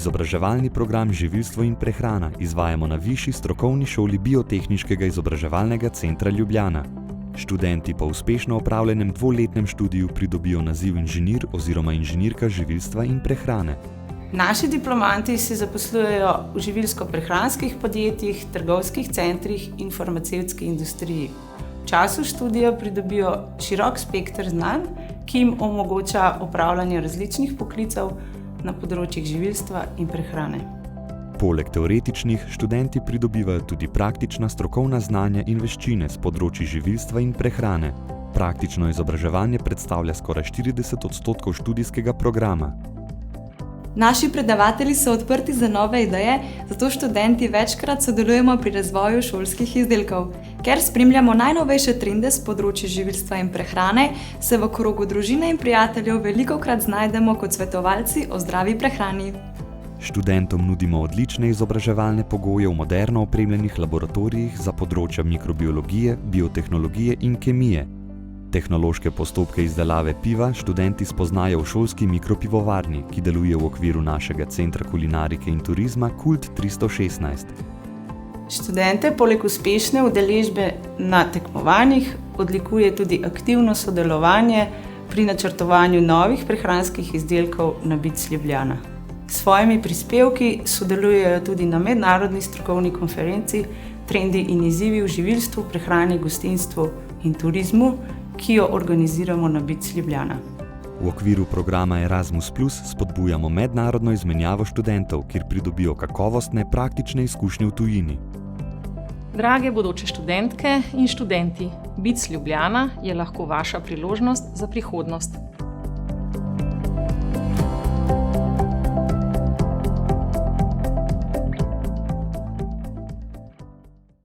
Izobraževalni program Živilstvo in prehrana izvajamo na Višji strokovni šoli Biotehniškega izobraževalnega centra Ljubljana. Študenti po uspešno opravljenem dvoletnem študiju pridobijo naziv inženir oziroma inženirka živilstva in prehrane. Naši diplomanti se zaposlujejo v živilsko-prehranskih podjetjih, trgovskih centrih in farmacevtski industriji. V času študija pridobijo širok spekter znanj, ki jim omogoča opravljanje različnih poklicev na področjih živilstva in prehrane. Poleg teoretičnih, študenti pridobivajo tudi praktična strokovna znanja in veščine s področji živilstva in prehrane. Praktično izobraževanje predstavlja skoraj 40% študijskega programa. Naši predavatelji so odprti za nove ideje, zato študenti večkrat sodelujemo pri razvoju šolskih izdelkov. Ker spremljamo najnovejše trende s področja živilstva in prehrane, se v krogu družine in prijateljev velikokrat znajdemo kot svetovalci o zdravi prehrani. Študentom nudimo odlične izobraževalne pogoje v moderno opremljenih laboratorijih za področja mikrobiologije, biotehnologije in kemije. Tehnološke postopke izdelave piva študenti spoznajo v šolski mikropivovarni, ki deluje v okviru našega Centra kulinarike in turizma Kult 316. Študente poleg uspešne udeležbe na tekmovanjih odlikuje tudi aktivno sodelovanje pri načrtovanju novih prehranskih izdelkov na BIC Ljubljana. S svojimi prispevki sodelujejo tudi na mednarodni strokovni konferenci Trendi in izzivi v živilstvu, prehrani, gostinstvu in turizmu, ki jo organiziramo na BIC Ljubljana. V okviru programa Erasmus Plus spodbujamo mednarodno izmenjavo študentov, kjer pridobijo kakovostne praktične izkušnje v tujini. Drage bodoče študentke in študenti, BIC Ljubljana je lahko vaša priložnost za prihodnost.